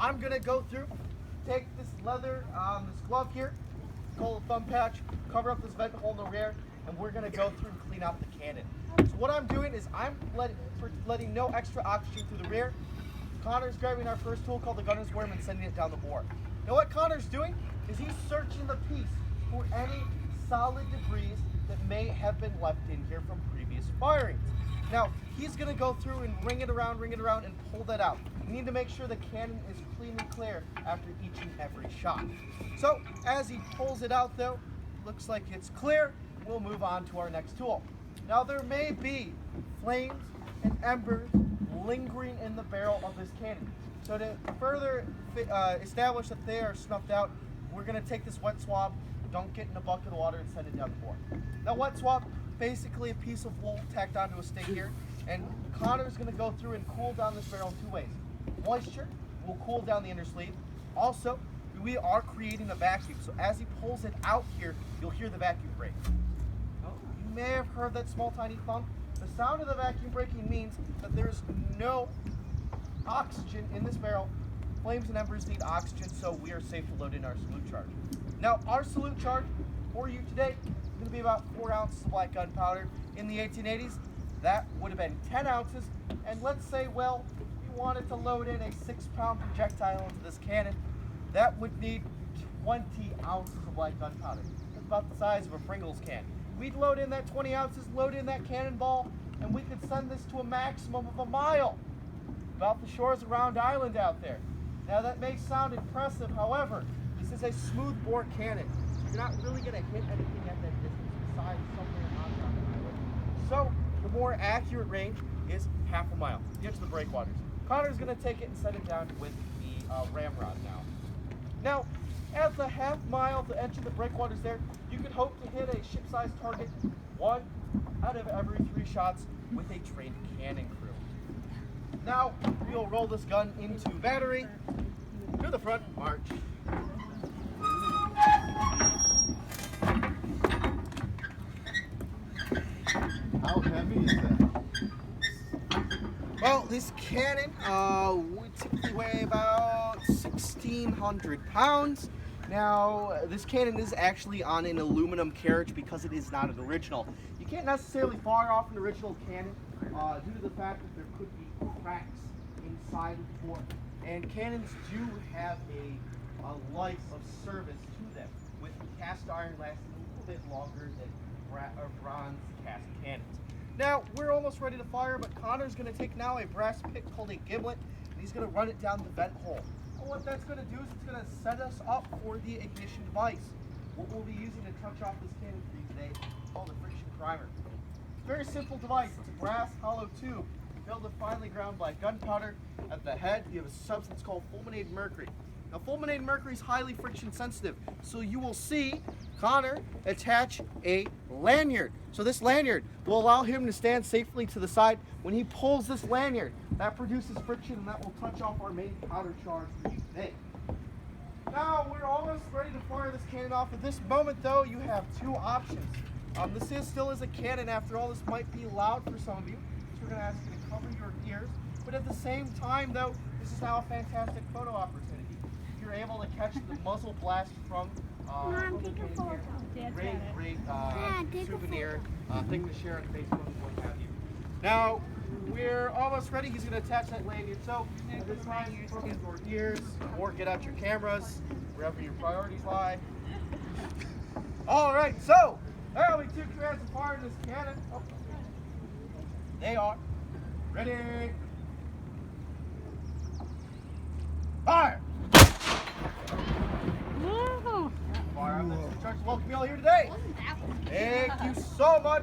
I'm gonna go through, take this leather, this glove here, called a thumb patch, cover up this vent hole in the rear, and we're gonna go through and clean out the cannon. So what I'm doing is I'm letting no extra oxygen through the rear. Connor's grabbing our first tool called the gunner's worm and sending it down the bore. Now what Connor's doing is he's searching the piece for any solid debris that may have been left in here from previous firings. Now he's gonna go through and ring it around and pull that out. We need to make sure the cannon is clean and clear after each and every shot. So as he pulls it out though, looks like it's clear, we'll move on to our next tool. Now there may be flames and embers lingering in the barrel of this cannon. So to further establish that they are snuffed out, we're gonna take this wet swab, dunk it in a bucket of water and send it down the bore. Now wet swab, basically a piece of wool tacked onto a stick here, and Connor's gonna go through and cool down this barrel in two ways. Moisture will cool down the inner sleeve. Also, we are creating a vacuum, so as he pulls it out here, you'll hear the vacuum break. You may have heard that small tiny thump. The sound of the vacuum breaking means that there's no oxygen in this barrel. Flames and embers need oxygen, so we are safe to load in our salute charge. Now, our salute charge for you today is going to be about 4 ounces of black gunpowder. In the 1880s, that would have been 10 ounces. And let's say, well, we wanted to load in a 6-pound projectile into this cannon. That would need 20 ounces of black gunpowder. That's about the size of a Pringles can. We'd load in that 20 ounces, load in that cannonball, and we could send this to a maximum of 1 mile. About the shores of Round Island out there. Now that may sound impressive, however, this is a smooth bore cannon. You're not really going to hit anything at that distance besides somewhere on Round Island. So the more accurate range is 1/2 mile. Get to the breakwaters. Connor's going to take it and set it down with the ramrod now. Now, at the 1/2 mile, the edge of the breakwaters there, you can hope to hit a ship-sized target 1 out of every 3 shots with a trained cannon crew. Now, we'll roll this gun into battery. To the front, march. How heavy is that? Well, this cannon would typically weigh about 1,600 pounds. Now, this cannon is actually on an aluminum carriage because it is not an original. You can't necessarily fire off an original cannon due to the fact that there could be cracks inside the bore. And cannons do have a life of service to them, with cast iron lasting a little bit longer than bronze cast cannons. Now, we're almost ready to fire, but Connor's going to take now a brass pick called a gimlet, and he's going to run it down the vent hole. And what that's going to do is it's going to set us up for the ignition device. What we'll be using to touch off this cannon for you today is called a friction primer. Very simple device. It's a brass hollow tube filled with finely ground black gunpowder. At the head, you have a substance called fulminated mercury. Now, fulminated mercury is highly friction sensitive, so you will see Connor attach a lanyard. So this lanyard will allow him to stand safely to the side. When he pulls this lanyard, that produces friction, and that will touch off our main powder charge for you today. Now, we're almost ready to fire this cannon off. At this moment, though, you have 2 options. This still is a cannon. After all, this might be loud for some of you, so we're going to ask you to cover your ears. But at the same time, though, this is now a fantastic photo opportunity. If you're able to catch the muzzle blast from Mom, take a photo. great souvenir, thing to share on Facebook and what have you. Now, we're almost ready. He's going to attach that lanyard. So, at this time, you cover your ears, or get out your cameras, wherever your priorities lie. All right, so, there will be 2 commands of firing this cannon. Oh. They are ready. Fire! Fire on the charge. Welcome you all here today. Thank you so much.